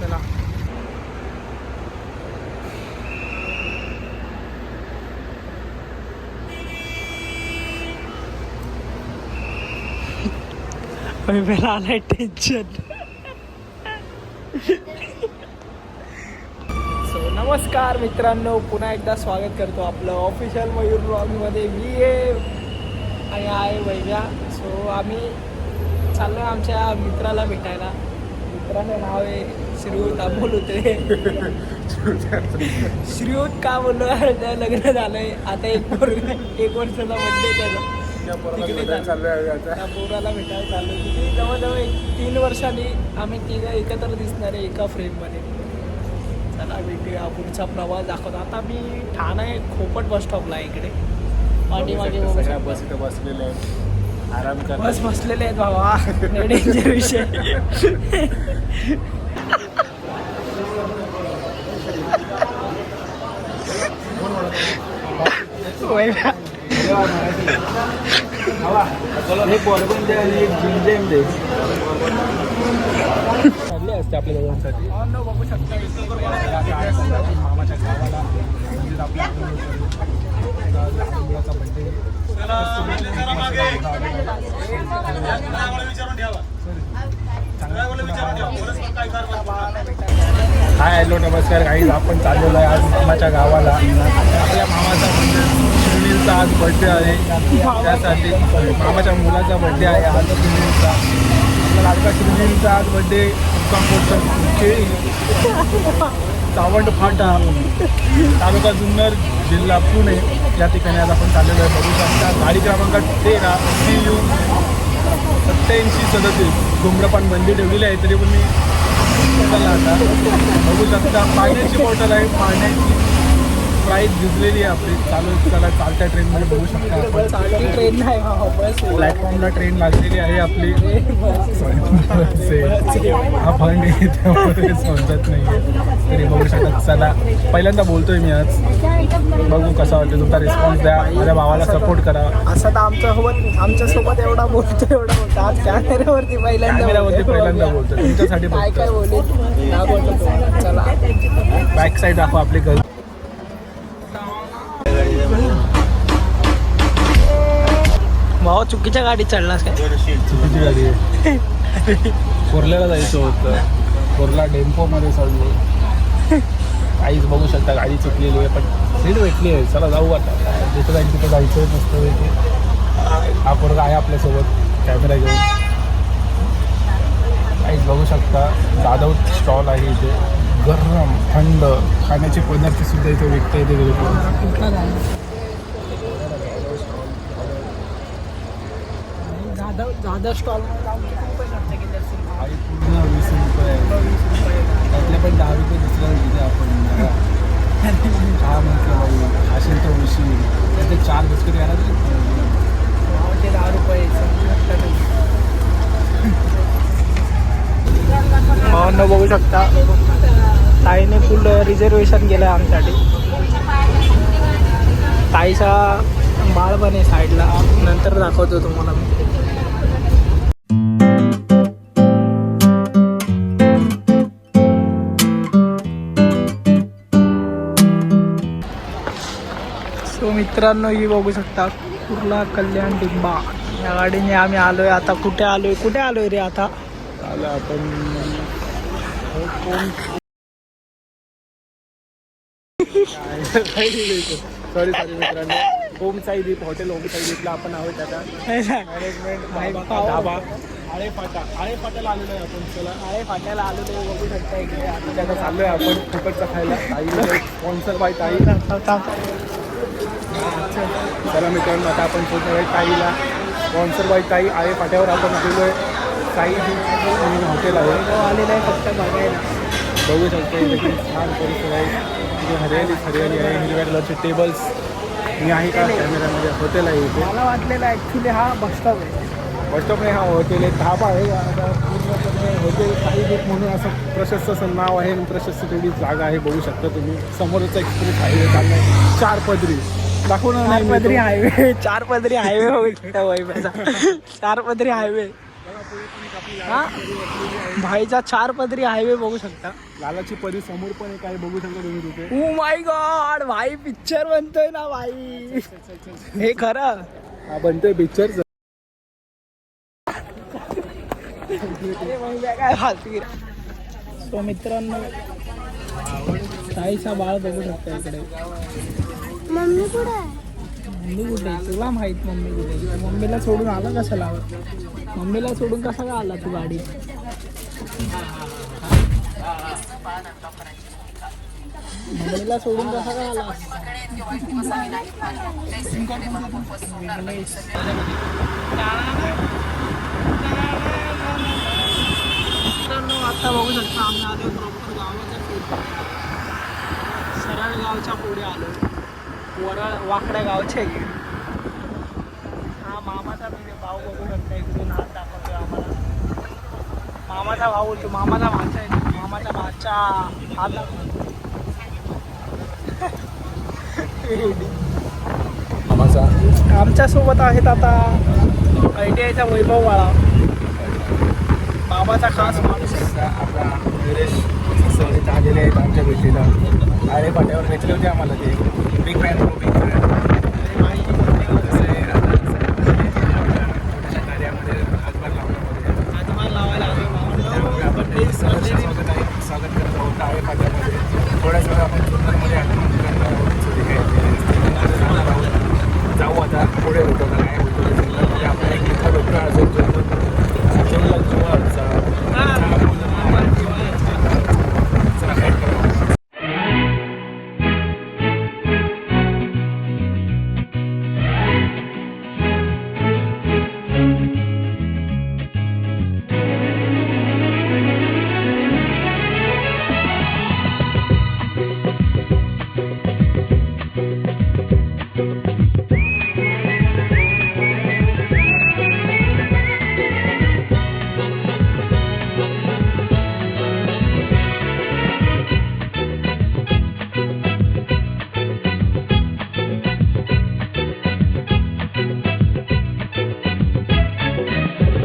चला वैभवला आलाय टेन्शन. नमस्कार मित्रांनो, पुन्हा एकदा स्वागत करतो आपलं ऑफिशियल मयूर ब्लॉगमध्ये. मी आणि आहे वैभ्या. सो आम्ही चाललो आहे आमच्या मित्राला भेटायला. मित्राचं नाव आहे श्रीयुत. अमोल होते श्रीयुत का बोललो, लग्न झालंय आता. एक वर्षाचा बड्डे त्याचा. त्या पोराला भेटायला चाललो. तिथे जवळजवळ 3 वर्षांनी आम्ही तिघं एकत्र दिसणार आहे एका फ्रेममध्ये. चला भेटूया. पुढचा प्रवास दाखवतो. आता मी ठाणे खोपट बस स्टॉपला आहे इकडे. पाठी मागे बस इथं बसलेले आहेत, आराम कर. बस बसलेले आहेत बाबा. डेंजर विषय. असते आपल्या दोघांसाठी. बघू शकता मामाच्या गावाला म्हणजे आपल्या मुलाचा बड्डे. हाय हॅलो नमस्कार गाईज. आपण चाललेलो आहे आज मामाच्या गावाला. आपल्या मामाचा म्हणजे सुनीलचा आज बड्डे आहे. त्यासाठी मामाच्या मुलाचा बड्डे आहे आज सुनीलचा. आपला लाडका सुनीलचा आज बड्डे. सावंत फाटा, तालुका जुन्नर, जिल्हा पुणे या ठिकाणी आज आपण चाललेलो आहे. बघू शकता गाडी क्रमांक 13 CU 8737 धूम्रपान बंदी ठेवलेली आहे. तरी पण मी आता बघू शकता पाण्याची बॉटल आहे. पाण्याची प्राईस भिजलेली आहे आपली. त्याला चालत्या ट्रेनमध्ये बघू शकता. ट्रेन नाही प्लॅटफॉर्मला ट्रेन लागलेली आहे आपली. हा फंड त्यामुळे समजत नाही आहे. तरी बघू शकता. चला पहिल्यांदा बोलतोय मी आज. बघू कसा वाटतं. तुमचा रिस्पॉन्स द्या. माझ्या भावाला सपोर्ट करा. असं तर आमच्यासोबत एवढा बोलतो आज कॅमेऱ्यावरती पहिल्यांदा बोलतो तुमच्यासाठी. काय बोलतो. चला बॅक साईड दाखवा आपली घर. भाऊ चुकीच्या गाडीत चढलास काय? चुकीची गाडी आहे. कोरल्याला जायचं होतं. कोरला डेम्पोमध्ये चढलो. काहीच बघू शकता गाडी चुकलेली आहे. पण सीट भेटली आहे. चला जाऊ आता. जिथं जाईल तिथं जायचं मस्त पैकी. हा पोरगा आहे आपल्यासोबत कॅमेरा घेऊन. काहीच बघू शकता. जाधव स्टॉल आहे इथे. गरम थंड खाण्याचे पदार्थ सुद्धा इथे विकता येते. दादा स्टॉल आई पूर्ण 20 रुपये. त्यातले पण 10 रुपये दुसऱ्या तिथे आपण चहा म्हटलं बाई असेल तर उशीर. त्याचे 4 बिस्किट घ्यायला ते 10 रुपये. भावांना बघू शकता. ताईने फुल रिझर्वेशन केलं आहे आमच्यासाठी. ताईचा बाळ पण आहे साईडला. नंतर दाखवतो तुम्हाला मी. सो मित्रांनो, ही बघू शकता कुर्ला कल्याण डिंबा. या गाडीने आम्ही आलोय. आता कुठे आलोय रे आता? आलं आपण सॉरी मित्रांनो. ओम साई दीप हॉटेल ओम साई दीपला आपण आहोत आता. मॅनेजमेंट ढाबा आळे फाट्याला आलेलो आहे आपण. चला आळे फाट्याला आलेलो बघू शकता इकडे. आता त्याला चाललोय आपण फुकटचा खायला. ताईला स्पॉन्सर बाय ताई. चला मित्रांनो, आता आपण पोहोचलो आहे ताईला. स्पॉन्सर बाय ताई. आळे फाट्यावर आपण गेलो आहे. ताई हॉटेल आहे. आलेलं आहे फक्त बघायला. बघू शकतो देखील छान परिसर आहे. हरियाली आहे. हिरव्या कलरचे टेबल्स. मी आहे का कॅमेऱ्यामध्ये. हॉटेल आहे इथे. मला वाटलेलं ॲक्च्युली हा बस स्टॉप आहे. बस स्टॉप नाही, हा हॉटेल आहे. ढाबा आहे. आता पूर्णपणे हॉटेल काही दीप म्हणून असं प्रशस्त असं नाव आहे. प्रशस्त तेवढी जागा आहे. बघू शकता तुम्ही. समोरचा एक्सप्रेस हायवे चालला आहे. 4 पदरी दाखवणार नाही. 4 पदरी हायवे. 4 पदरी हायवे होऊ शकता वैभवचा. 4 पदरी हायवे. हा भाईचा 4 पदरी हायवे बघू शकता. लालाची परी समोर पण काय बघू शकता तुम्ही तिथे. ओ माय गॉड भाई पिक्चर बनतोय ना भाई. हे खरं हा बनतोय पिक्चर. काय फालतू. सो मित्रांनो ताईचा बाळ बघू शकता इकडे. मम्मी कुठे आहे? मम्मी कुठे तुला माहित मम्मी कुठे. मम्मीला सोडून आला कशाला. मम्मीला सोडून कसा का आला तू गाडी. मम्मीला सोडून कसा का आला. आता बघू शकता आम्ही आलो प्रॉपर गावाच्या सरळ गावच्या पुढे आलो. वरळ वाकड्या गावचे. हा मामाचा भाऊ बघू शकता इकडून हात दाखवतोय आम्हाला. मामाचा भाऊ तो मामाचा भाचा आहे. मामाचा भाचा हात दाखवतो. आमच्या सोबत आहेत आता ITIचा वैभव वाळा. बाबाचा खास माणूस आपला गिरीश सहलीत आलेले आहेत आमच्या भेटीला. आरे पाट्यावर भेटले होते आम्हाला ते. Big fan big fan. कार्यामध्ये हातभार लावण्यामध्ये आपण स्वागत करत आहोत आरे पाट्यामध्ये. थोड्याच वेळा आपण जुन्नरमध्ये जाऊ आता पुढे होतो का नाही होतो. आपल्या एक इथं लोक असेल जुन्नर जुवारचा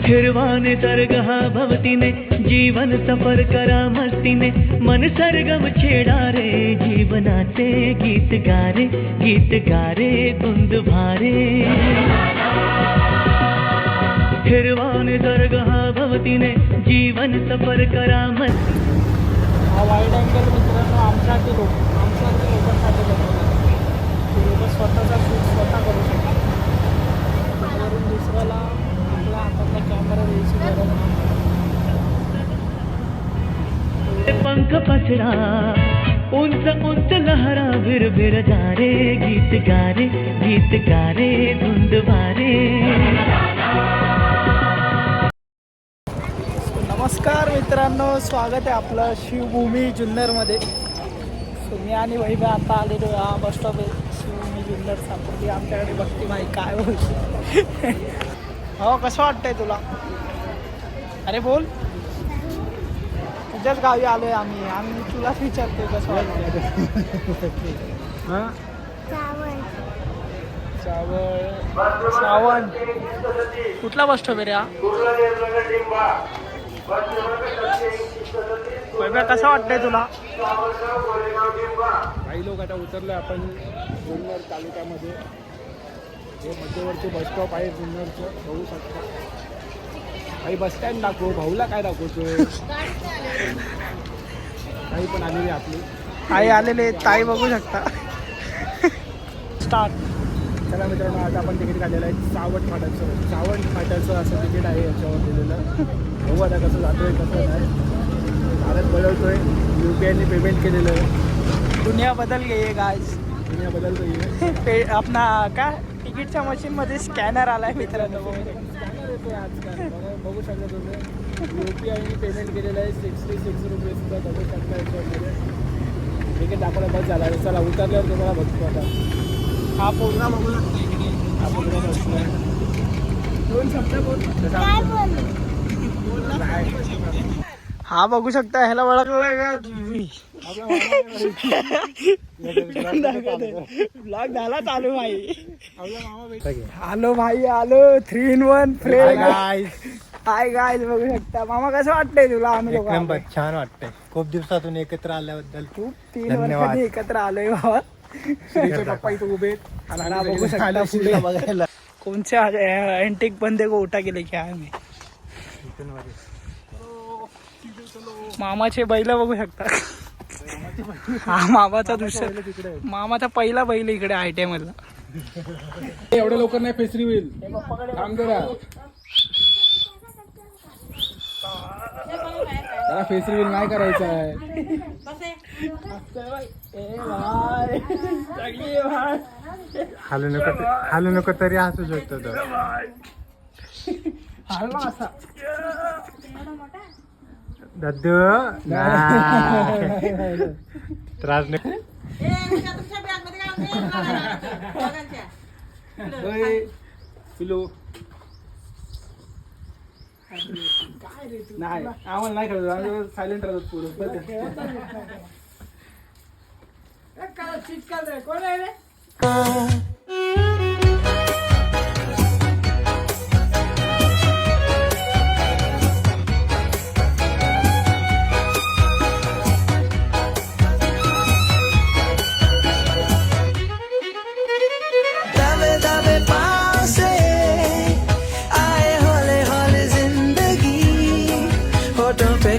हिरवाने तरगहा भवतीने जीवन सफर करा मस्तीने मन सरगम छेडा रे जीवनाचे गीत गारे धुंद भारे. हिरवाने तरगहा भवतीने जीवन सफर करा मस्ती. हा वाईड अँगल मित्रांनो आमच्यासाठी लोकांसाठी बनवला. ते लोक स्वतःचा शूट स्वतः करू शकतात. त्यावरून दुसऱ्याला आपल्या हातातला कॅमेरा द्यायची गरज नाही. पंख पसरा उंच उंच लहरा भिर जा रे गीत गारे धुंद भारे. नमस्कार मित्रांनो स्वागत आहे आपलं शिवभूमी जुन्नरमध्ये. सो मी आणि वैभव आता आलेलो हा बस स्टॉप आहे शिवभूमी जुन्नर सापडली. आमच्याकडे बघती माही काय बोलते. हो कसं वाटतंय तुला. अरे बोल. तुझ्याच गावी आलोय आम्ही तुलाच विचारतोय कसं वाटतंय. हां सावण कुठला बस स्टॉप आहे रे हा. कसं वाटतंय तुला. काही लोक आता उतरले आपण जुन्नर तालुक्यामध्ये. हे मध्यवर्ती बस स्टॉप आहे जुन्नरचं बघू शकता. काही बस स्टँड दाखव भाऊला काय दाखवतोय. काही पण आलेली आपली ताई आलेले ताई बघू शकता. स्टार्ट. चला मित्रांनो आता आपण तिकीट काढलेलं आहे सावंत फाट्याचं असं तिकीट आहे याच्यावर दिलेलं. बघू आता कसं जातोय कसं नाही. भारत बदलतोय. UPIने पेमेंट केलेलं आहे. दुनिया बदल गई है गाइस. दुनिया बदलतोय. आपला काय तिकीटच्या मशीनमध्ये स्कॅनर आलाय मित्रांनो. स्कॅनर येतोय आजकाल बघू शकता तुम्ही. UPIने पेमेंट केलेलं आहे 66 रुपये सुद्धा बघू शकता याच्यामध्ये. तिकीट दाखवलं बस झाला. चला उतरल्यावर तुम्हाला बघतो आता. हा पूर्ण बघू शकता इकडे. हा पूर्ण बसतोय. 2 शब्द बोल. काय बोलू? हा बघू शकता ह्याला ओळखलं का तुम्ही. ब्लॉग झाला चालू भाई. आलो भाई आलो 3 in 1 फ्रेम. हाय गाय बघू शकता. मामा कसं वाटतंय तुला? आम्ही लोक छान वाटतंय. खूप दिवसातून एकत्र आल्याबद्दल खूप 3 वर्षांनी एकत्र आलोय बाबा. श्रीचे पप्पा इथं उभे आहेत. मला बघू शकता पुढे बघायला कोणच्या अँटिक बंदे को उठा गेले की आम्ही. मामाचे बैल बघू शकता. हा मामाचा दुसरा मामाचा पहिला बैल इकडे आयटीआय मधला. एवढ्या लवकर नाही फेसरी होईल. काम करा जरा फेसरी होईल नाही करायचं आहे. हालू नको तरी असू शकतो तो. दद्दू त्रास नाही. पिलो नाही आम्हाला नाही करायचं. सायलेंट राहतात पुढे. कोण आहे रे?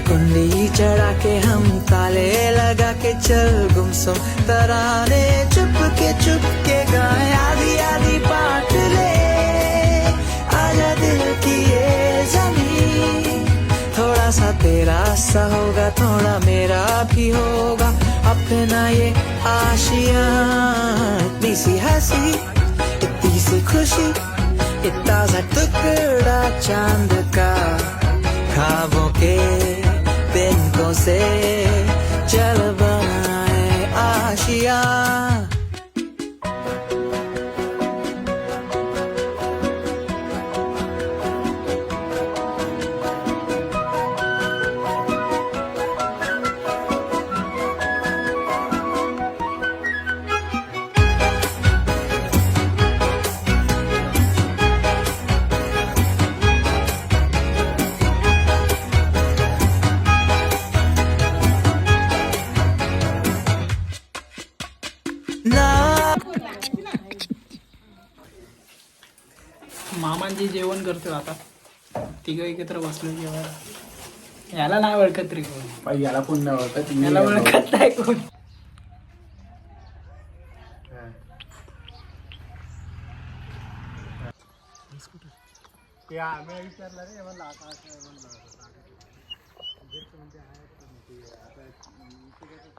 कुंडी चढ़ा के हम ताले लगा के चल गुमसुम तराने चुप के गाए आधी आधी पाट ले आजा दिल की ये जमीन. थोड़ा सा तेरा सा होगा थोड़ा मेरा भी होगा अपना ये आशियां. इतनी सी हंसी इतनी सी खुशी इतना सा टुकड़ा चांद का ख्वाबों के तिनकों से चल बनाए आशिया. मामांची जेवण करतो आता. तिघं एकत्र बसलो जेवायला. याला नाही ओळखत रे कोण. बाई याला कोण नाही ओळखत. याला ओळखत नाही कोण.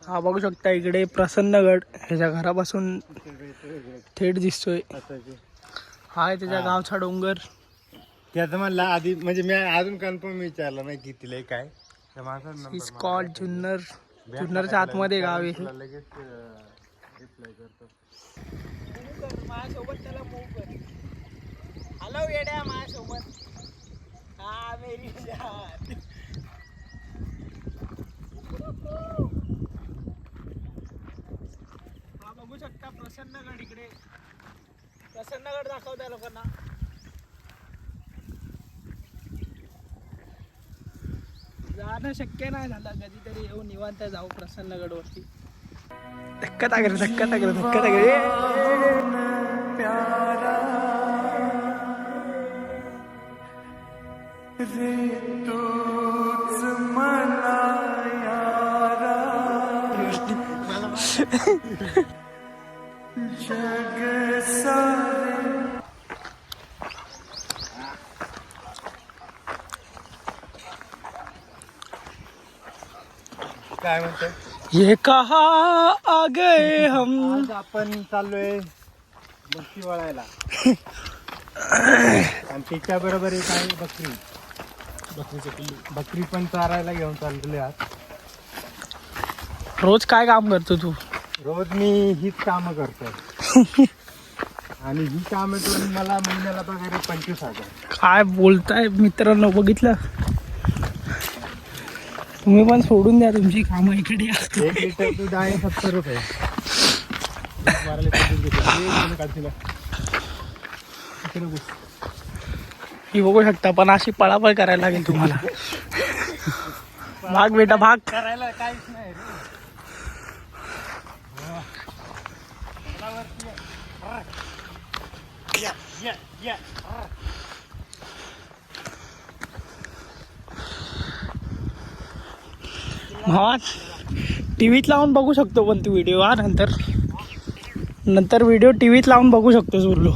हा बघू शकता इकडे प्रसन्नगड ह्याच्या घरापासून थेट दिसतोय. हा त्याच्या गावचा डोंगर. त्याचं म्हणला आधी म्हणजे मी अजून कन्फर्म विचारलं नाही कितीला काय. Is called Junnar. जुन्नरच्या आतमध्ये गाव आहे. लगेच रिप्लाय करतो. माझ्यासोबत त्याला मूव कर. हॅलो येड्या माझ्यासोबत. हा मेरी जान. हा बघू शकता प्रसन्नगड इकडे. प्रसन्नगड दाखवताय लोकांना. जाणं शक्य नाही झालं. कधीतरी येऊन निवांत जाऊ प्रसन्नगड वरती. धक्का टाकरे. काय म्हणतोय? ये कहा आ गए हम. आज आपण चाललोय बकरी वळायला. आणि त्याच्या बरोबर एक आहे बकरी. बकरी पण चारायला घेऊन चाललेले आज. रोज काय काम करतो तू? रोज मी हीच कामं करतोय. आणि ही कामं करून मला महिन्याला पगार 25,000. काय बोलताय मित्रांनो, बघितलं तुम्ही पण सोडून द्या तुमची कामं. इकडे या. 1 लिटर दूध आहे 70 रुपये. ही बघू शकता, पण अशी पळापळ करायला लागेल तुम्हाला. भाग बेटा भाग. करायला काहीच नाही रे. भावा टीव्हीत लावून बघू शकतो पण तू व्हिडिओ हा नंतर व्हिडिओ टीव्हीत लावून बघू शकतोस उरलो.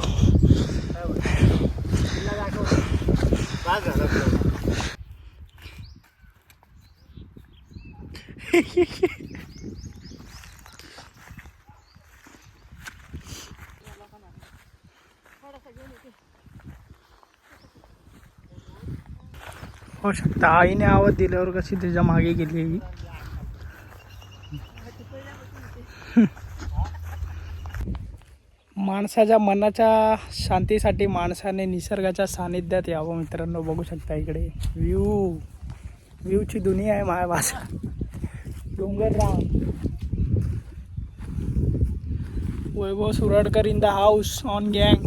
होऊ शकता आईने आवाज दिल्यावर कशी त्याच्या मागे गेली. माणसाच्या मनाच्या शांतीसाठी माणसाने निसर्गाच्या सानिध्यात यावं. मित्रांनो बघू शकता इकडे व्ह्यूची दुनिया आहे माझ्या भाषा. Dongarrao Vaibhav Suradkar in the house on gang.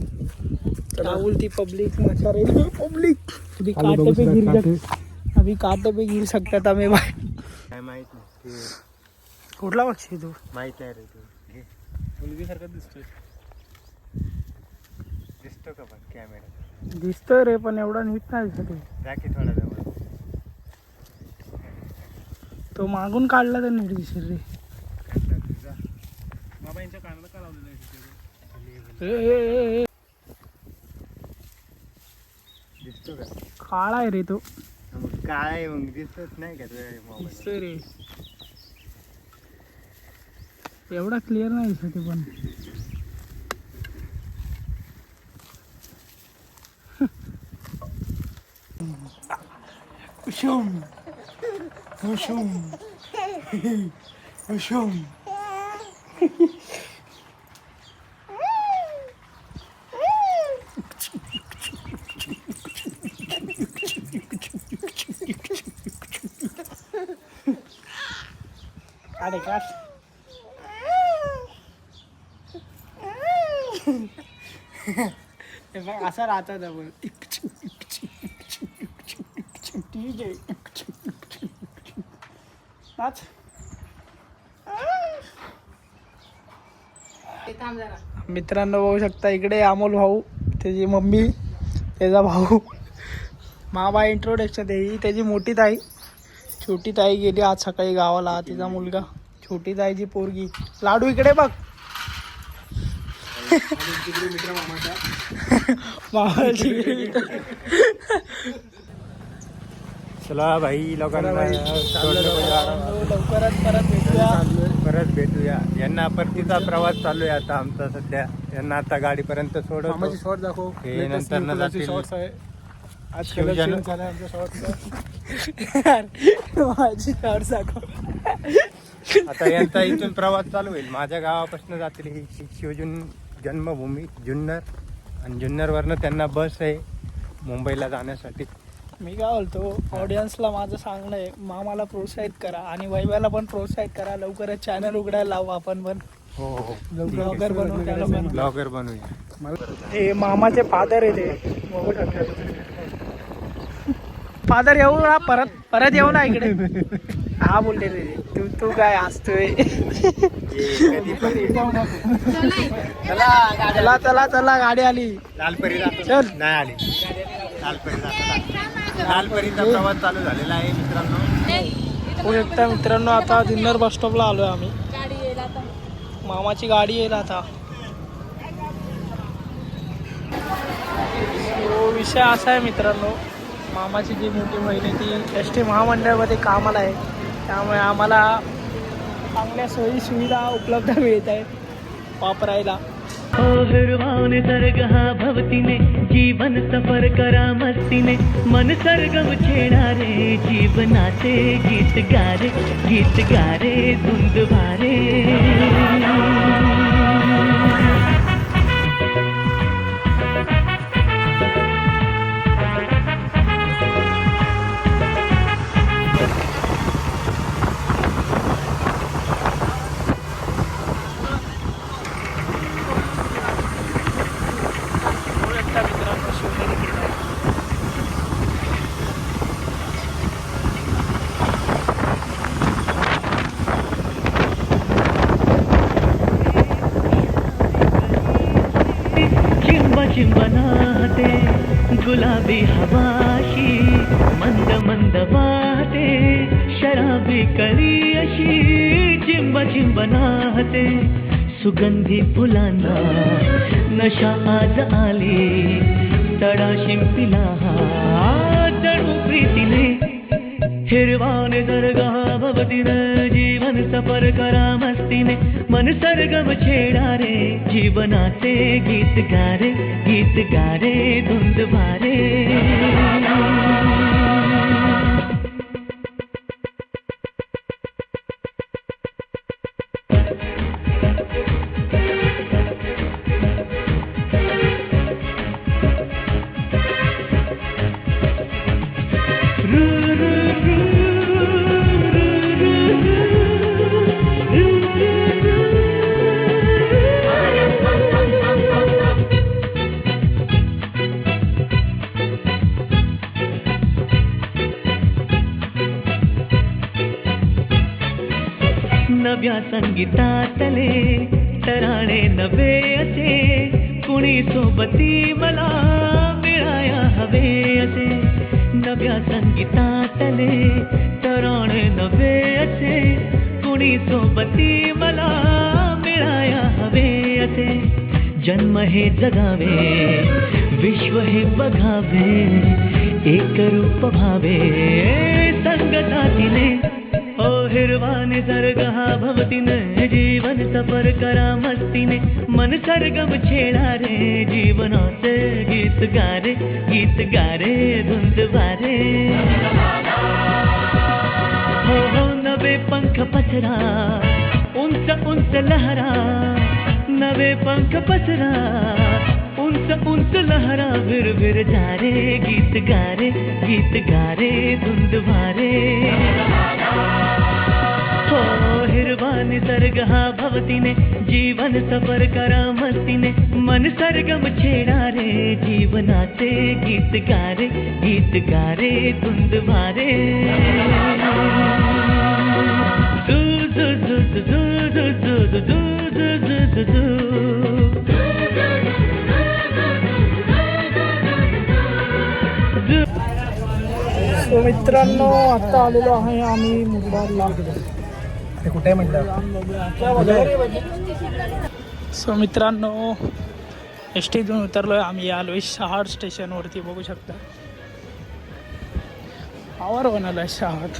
Rahul दी पब्लिक पब्लिक अभी कांटे पे गिर सकता था मैं भाई. काय माहित नाही ते कुठला पक्षी तू? माहित आहे रे तू. मुलगीसारखा दिसतोय. दिसतो का पण कॅमेरा? दिसतोय रे पण एवढा नीट नाही दिसत. जा की थोडा जवळ. तो मागून काढला तर नीट दिसेल रे. बाबा यांच्या कानाला का लावलेलं आहे तिथे? दिसतो का? काळा आहे रे तो. मग काय मग दिसत नाही का तुझ्या मोबाईल? दिसतोय रे एवढा क्लिअर नाही दिसत पण. कुशुम कुशुम कुशुम. अरे काश असा राहतात आपण. ठीक आहे नाच. मित्रांनो बघू शकता इकडे अमोल भाऊ, त्याची मम्मी, त्याचा भाऊ. मामा इंट्रोडक्शन ही त्याची मोठी ताई. छोटी ताई गेली आज सकाळी गावाला. तिचा मुलगा, छोटी ताईची पोरगी. लाडू इकडे बघ. चला भाई लोकांना लवकरच परत भेटूया. यांना परतीचा प्रवास चालू आहे आता आमचा सध्या. यांना आता गाडीपर्यंत सोडवतो. शॉर्ट दाखव. हे नंतर न जातील. शॉर्ट्स आहे आज शिवजन- कलर झाला आमच्या शॉर्ट्सचा. माझी शॉर्ट्स दाखव. आता यांचा इथून प्रवास चालू होईल. माझ्या गावापासून जातील ही जन्मभूमी जुन्नर. आणि जुन्नरवरनं त्यांना बस आहे मुंबईला जाण्यासाठी. मी काय बोलतो ऑडियन्सला माझं सांगणं आहे, मामाला प्रोत्साहित करा आणि वैभवला पण प्रोत्साहित करा. लवकरच चॅनल उघडायला लावू आपण पण. हो हो ब्लॉगर बनवू त्याला पण. ब्लॉगर बनवूया. हे मामाचे फादर आहे ते बघू शकता. फादर येऊ ना परत येऊ ना इकडे. हा बोलले रे तू काय हसतोय. चला चला चला गाडी आली. लालपरी चल. जातो नाही आली. लालपरी जातो. लालपरीचा प्रवास चालू झालेला आहे मित्रांनो. होऊ शकता मित्रांनो आता जुन्नर बस स्टॉपला आलोय आम्ही. मामाची गाडी येईल आता. तो विषय असा आहे मित्रांनो, मामाची जी मोठी बहीण आहे ती एस टी महामंडळामध्ये कामाला आहे. त्यामुळे आम्हाला चांगल्या सोयी सुविधा उपलब्ध मिळत आहेत वापरायला. निर्वाण सर्ग हा भवतीने जीवन सफर करा मस्तीने मन सरगम छेडारे जीवनाचे गीत गारे धुंद भारे. गुलाबी हवाशी मंद मंद वाहते शराबी कळी अशी चिंब चिंब नाहते सुगंधी फुलांना नशा आज आली तडा शिंपिला जणू प्रीतीने हिरवा निसर्गा भवतीने जीवन सफर करा मस्तीने मन सरगम छेडा रे जीवनाचे गीत गारे धुंद भारे नव्या संगीतातले तराणे नवे असे कुणी सोबती मला मिळाया हवे असे नव्या संगीतातले तराणे नवे असे कुणी सोबती मला मिळाया हवे असे जन्म हे जगावे विश्व हे बघावे एक रूप भावे संगतातीने ओ हिरवा निसर्ग हा भवतीने जीवन सफर करा मस्तीने मन सरगम छेडा रे जीवनाचे गीत गारे धुंद वारे हो हो नवे पंख पसरा उंच उंच लहरा नवे पंख पसरा उंच लहरा विर जा रे गीत गारे धुंद वारे हो हिरवा निसर्ग हा भवतीने जीवन सफर करा मस्तीने मन सरगम छेडा रे जीवनाचे गीत गारे धुंद भारे दू दू दू दू दू दू दू दू दू सो मित्रांनो आता आलेलो आहे आम्ही मुरबाडला. कुठे म्हटलं सो मित्रांनो एस टीतून उतरलोय आम्ही आलोय शहाड स्टेशनवरती बघू शकता. आवर बनवलाय शहाड.